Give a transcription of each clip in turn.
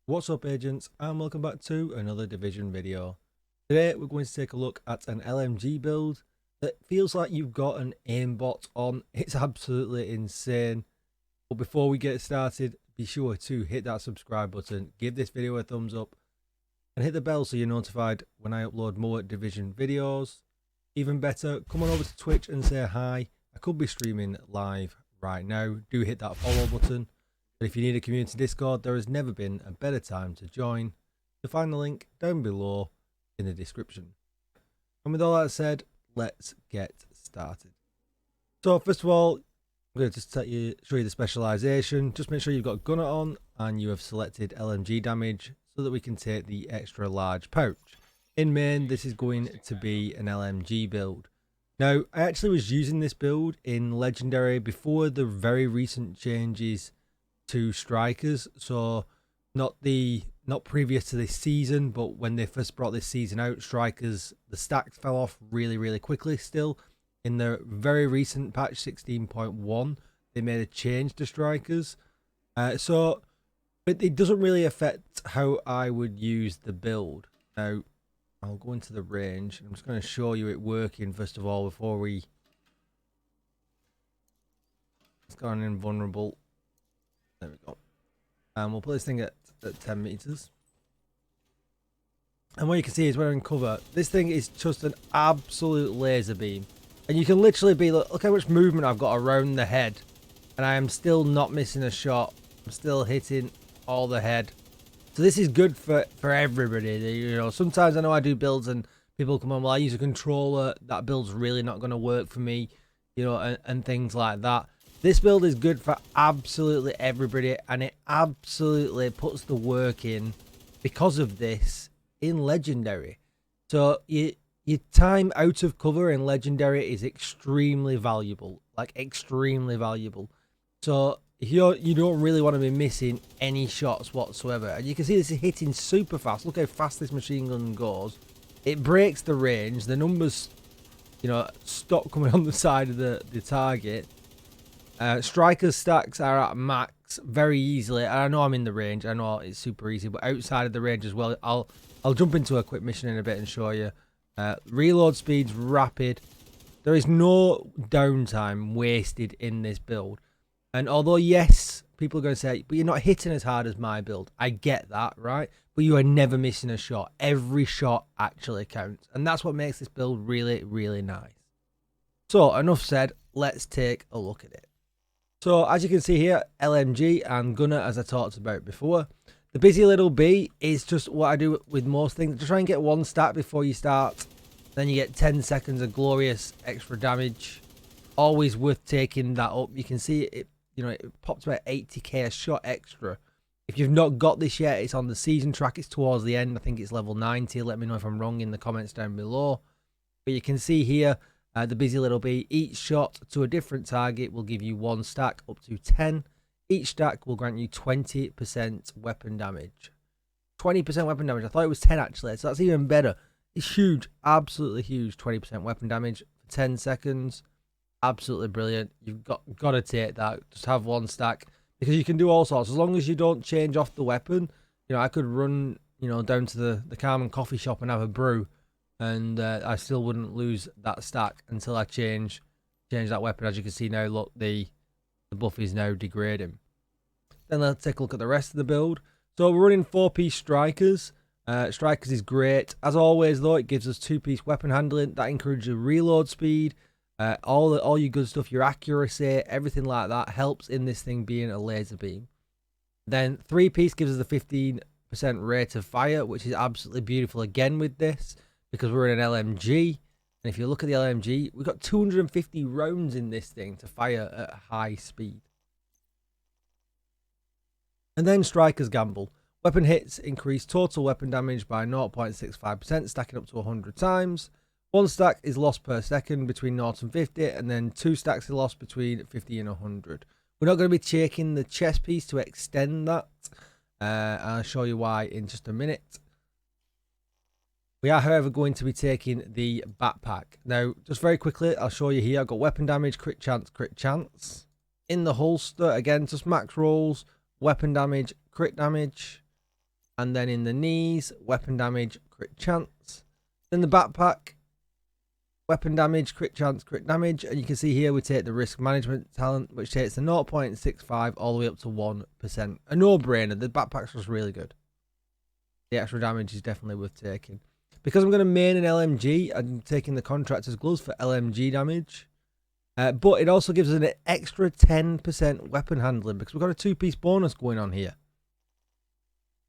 What's up, agents, and welcome back to another Division video. Today we're going to take a look at an LMG build that feels like you've got an aimbot on. It's absolutely insane. But before we get started, be sure to hit that subscribe button, give this video a thumbs up, and hit the bell so you're notified when I upload more Division videos. Even better, come on over to Twitch and say hi. I could be streaming live right now. Do hit that follow button. But if you need a community Discord, there has never been a better time to join. You'll find the link down below in the description. And with all that said, let's get started. So first of all, I'm going to just show you the specialization. Just make sure you've got gunner on and you have selected LMG damage so that we can take the extra large pouch. In main, this is going to be an LMG build. Now, I actually was using this build in Legendary before the very recent changes to strikers, so not previous to this season, but when they first brought this season out, strikers, the stacks fell off really quickly. Still, in the very recent patch 16.1, they made a change to strikers, so it doesn't really affect how I would use the build. Now I'll go into the range. I'm just going to show you it working first of all before we let's go on invulnerable. There we go. And we'll put this thing at 10 meters. And what you can see is we're in cover. This thing is just an absolute laser beam. And you can literally be, look how much movement I've got around the head. And I am still not missing a shot. I'm still hitting all the head. So this is good for everybody. You know, sometimes I know I do builds and people come on, well, I use a controller. That build's really not going to work for me. You know, and things like that. This build is good for absolutely everybody, and it absolutely puts the work in because of this in Legendary. So your time out of cover in Legendary is extremely valuable, like extremely valuable. So if you don't really want to be missing any shots whatsoever. And you can see this is hitting super fast. Look how fast this machine gun goes. It breaks the range. The numbers, you know, stop coming on the side of the target. Striker's stacks are at max very easily. I know I'm in the range. I know it's super easy, but outside of the range as well, I'll jump into a quick mission in a bit and show you. Reload speed's rapid. There is no downtime wasted in this build. And although yes, people are going to say, but you're not hitting as hard as my build. I get that, right? But you are never missing a shot. Every shot actually counts, and that's what makes this build really nice. So enough said. Let's take a look at it. So as you can see here, LMG and gunner, as I talked about before. The busy little bee is just what I do with most things. Just try and get one stat before you start. Then you get 10 seconds of glorious extra damage. Always worth taking that up. You can see it, you know, it pops about 80k a shot extra. If you've not got this yet, it's on the season track. It's towards the end. I think it's level 90. Let me know if I'm wrong in the comments down below. But you can see here, the busy little bee, each shot to a different target will give you one stack up to 10. Each stack will grant you 20% weapon damage. 20% weapon damage. I thought it was 10 actually, so that's even better. It's huge, absolutely huge. 20% weapon damage for 10 seconds. Absolutely brilliant. You've got to take that. Just have one stack because you can do all sorts. As long as you don't change off the weapon, you know, I could run, you know, down to the Carmen coffee shop and have a brew. And I still wouldn't lose that stack until I change that weapon. As you can see now, look, the buff is now degrading. Then let's take a look at the rest of the build. So we're running 4-piece strikers. Strikers is great. As always, though, it gives us 2-piece weapon handling. That encourages reload speed. All your good stuff, your accuracy, everything like that helps in this thing being a laser beam. Then 3-piece gives us the 15% rate of fire, which is absolutely beautiful again with this. Because we're in an LMG, and if you look at the LMG, we've got 250 rounds in this thing to fire at high speed. And then Striker's Gamble. Weapon hits increase total weapon damage by 0.65%, stacking up to 100 times. One stack is lost per second between 0 and 50, and then 2 stacks are lost between 50 and 100. We're not going to be taking the chest piece to extend that. I'll show you why in just a minute. We are, however, going to be taking the backpack. Now, just very quickly, I'll show you here. I've got weapon damage, crit chance. In the holster, again, just max rolls, weapon damage, crit damage. And then in the knees, weapon damage, crit chance. Then the backpack, weapon damage, crit chance, crit damage. And you can see here we take the risk management talent, which takes the 0.65 all the way up to 1%. A no-brainer. The backpack's just really good. The extra damage is definitely worth taking. Because I'm going to main an LMG, I'm taking the Contractor's Gloves for LMG damage. But it also gives us an extra 10% weapon handling because we've got a 2-piece bonus going on here.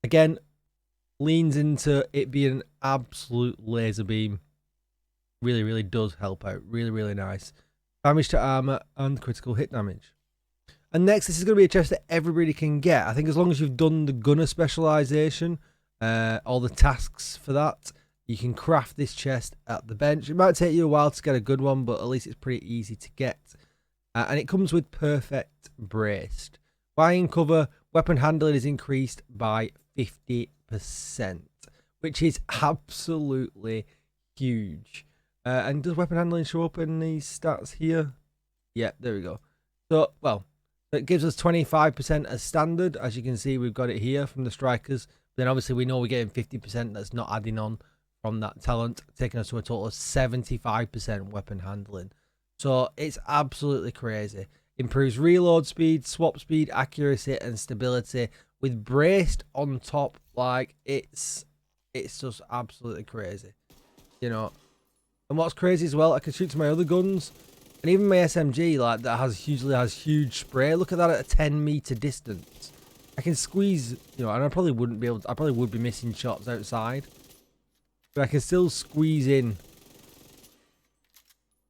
Again, leans into it being an absolute laser beam. Really, really does help out. Really, really nice. Damage to armor and critical hit damage. And next, this is going to be a chest that everybody can get. I think as long as you've done the gunner specialization, all the tasks for that, you can craft this chest at the bench. It might take you a while to get a good one, but at least it's pretty easy to get. And it comes with perfect braced. Buying cover, weapon handling is increased by 50%, which is absolutely huge. And does weapon handling show up in these stats here? Yeah, there we go. So, well, it gives us 25% as standard. As you can see, we've got it here from the strikers. Then obviously we know we're getting 50% that's not adding on from that talent, taking us to a total of 75% weapon handling. So it's absolutely crazy. Improves reload speed, swap speed, accuracy, and stability with braced on top. Like it's just absolutely crazy, you know. And what's crazy as well, I can shoot to my other guns, and even my SMG, like that usually has huge spray. Look at that at a 10-meter distance. I can squeeze, you know, and I probably wouldn't be able to, I probably would be missing shots outside, but I can still squeeze in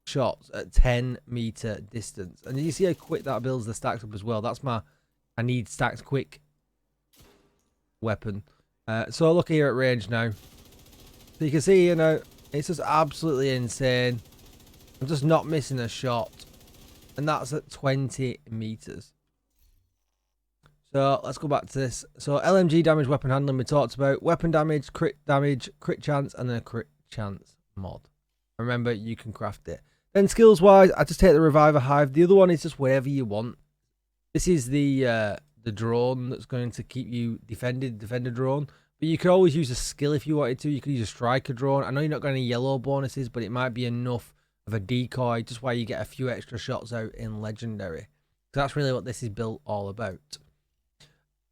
shots at 10-meter distance. And you see how quick that builds the stacks up as well. That's my I need stacked quick weapon. So look here at range now. So you can see, you know, it's just absolutely insane. I'm just not missing a shot. And that's at 20 meters. So let's go back to this. So LMG damage, weapon handling we talked about. Weapon damage, crit chance, and then a crit chance mod. Remember, you can craft it. Then skills wise, I just take the Reviver Hive. The other one is just wherever you want. This is the drone that's going to keep you defender drone. But you could always use a skill if you wanted to. You could use a striker drone. I know you're not getting any yellow bonuses, but it might be enough of a decoy, just why you get a few extra shots out in legendary. So that's really what this is built all about.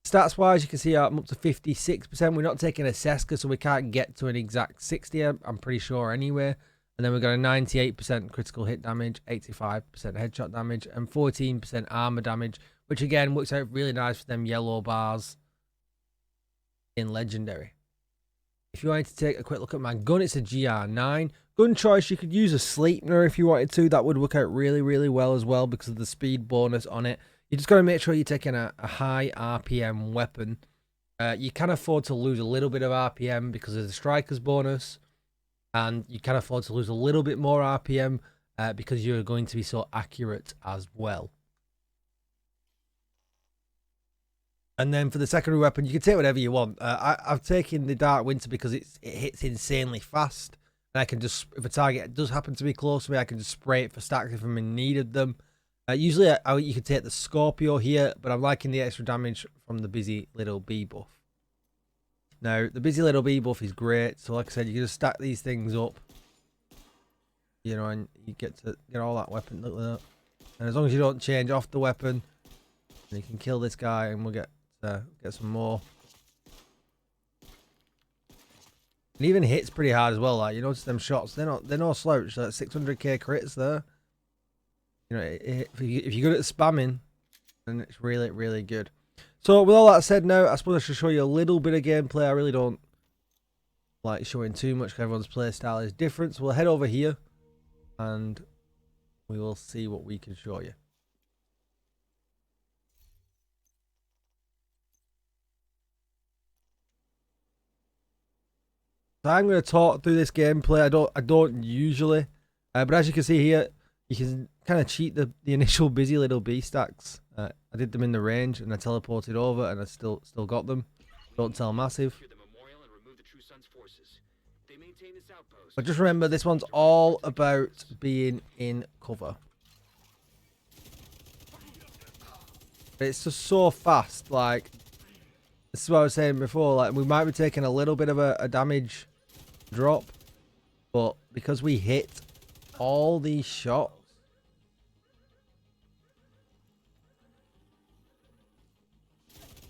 Stats wise, you can see I'm up to 56%. We're not taking a Seska, so we can't get to an exact 60, I'm pretty sure anyway. And then we've got a 98% critical hit damage, 85% headshot damage, and 14% armor damage, which again works out really nice for them yellow bars in legendary. If you wanted to take a quick look at my gun, it's a GR9. Gun choice, you could use a Sleipner if you wanted to. That would work out really, really well as well because of the speed bonus on it. You just got to make sure you're taking a high RPM weapon. You can afford to lose a little bit of RPM because of the striker's bonus. And you can afford to lose a little bit more RPM because you're going to be so accurate as well. And then for the secondary weapon, you can take whatever you want. I've taken the Dark Winter because it hits insanely fast. And I can just, if a target does happen to be close to me, I can just spray it for stacks if I'm in need of them. Usually you could take the Scorpio here, but I'm liking the extra damage from the Busy Little Bee buff. Now, the Busy Little Bee buff is great. So like I said, you can just stack these things up. You know, and you get to get all that weapon. Look at that. And as long as you don't change off the weapon, you can kill this guy and we'll get some more. It even hits pretty hard as well. Like, you notice them shots, they're no slouch. Like 600k crits there. You know, if you're good at spamming, then it's really, really good. So with all that said, now I suppose I should show you a little bit of gameplay. I really don't like showing too much because everyone's play style is different. So we'll head over here and we will see what we can show you. So I'm going to talk through this gameplay. I don't usually, but as you can see here, you can kind of cheat the initial Busy Little Bee stacks. I did them in the range and I teleported over and I still got them. Don't tell Massive. But just remember, this one's all about being in cover. It's just so fast. Like, This is what I was saying before, like we might be taking a little bit of a damage drop, but because we hit all these shots,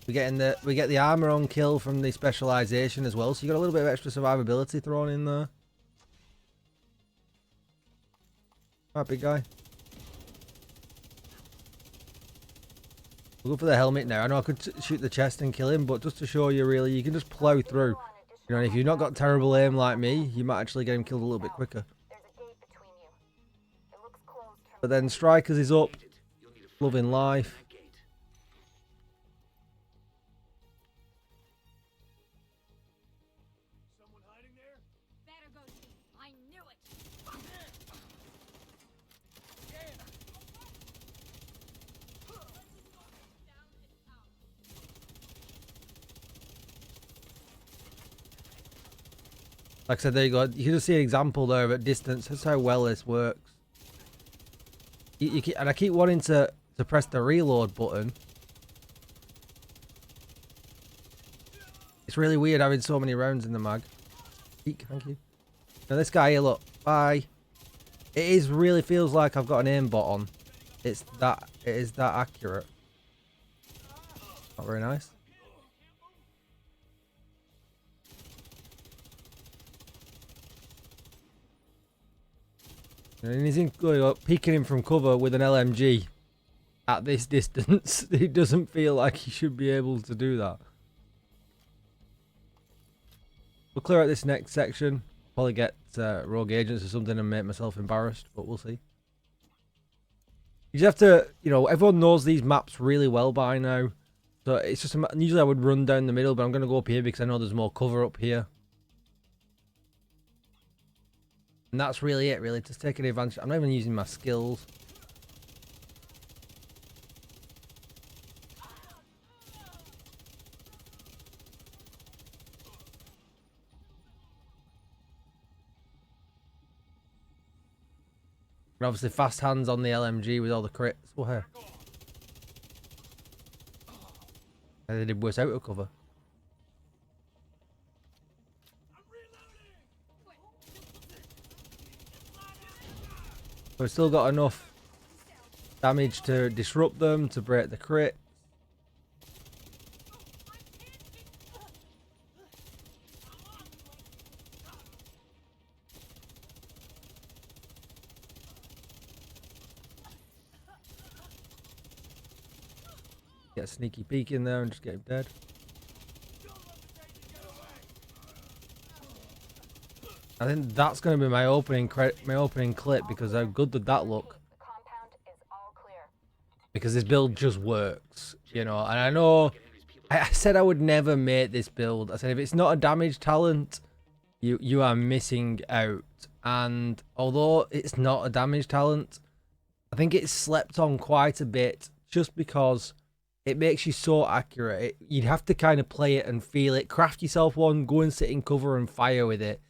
we get the armor on kill from the specialization as well, so you got a little bit of extra survivability thrown in there. Alright, big guy. We'll go for the helmet now. I know I could shoot the chest and kill him, but just to show you, really, you can just plow through. You know, if you've not got terrible aim like me, you might actually get him killed a little bit quicker. But then Strikers is up, loving life. Like I said, there you go. You can just see an example there of at distance. That's how well this works. And I keep wanting to press the reload button. It's really weird having so many rounds in the mag. Eek, thank you. Now this guy here, look. Bye. It really feels like I've got an aimbot on. It is that accurate. Not very nice. And he's peeking him from cover with an LMG at this distance. It doesn't feel like he should be able to do that. We'll clear out this next section. Probably get rogue agents or something and make myself embarrassed, but we'll see. You just have to, you know, everyone knows these maps really well by now. So it's just, usually I would run down the middle, but I'm going to go up here because I know there's more cover up here. And that's really it, really. Just taking advantage. I'm not even using my skills. And obviously fast hands on the LMG with all the crits. Oh, hey. They did worse out of cover. We've still got enough damage to disrupt them, to break the crit. Get a sneaky peek in there and just get him dead. I think that's going to be my opening clip because how good did that look? Because this build just works, you know. And I know I said I would never make this build. I said if it's not a damage talent, you are missing out. And although it's not a damage talent, I think it's slept on quite a bit just because it makes you so accurate. You'd have to kind of play it and feel it. Craft yourself one, go and sit in cover and fire with it.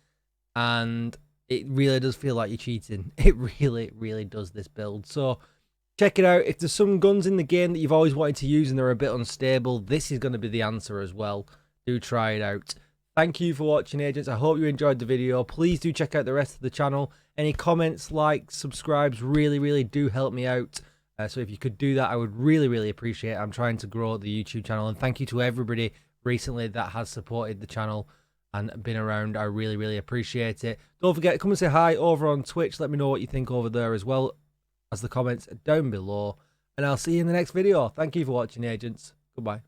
And it really does feel like you're cheating. It really does, this build. So check it out. If there's some guns in the game that you've always wanted to use and they're a bit unstable, this is going to be the answer as well. Do try it out. Thank you for watching, agents. I hope you enjoyed the video. Please do check out the rest of the channel. Any comments, likes, subscribes really do help me out. So if you could do that, I would really appreciate it. I'm trying to grow the YouTube channel. And thank you to everybody recently that has supported the channel and been around. I really appreciate it. Don't forget, come and say hi over on Twitch. Let me know what you think over there as well as the comments down below. And I'll see you in the next video. Thank you for watching, agents. Goodbye.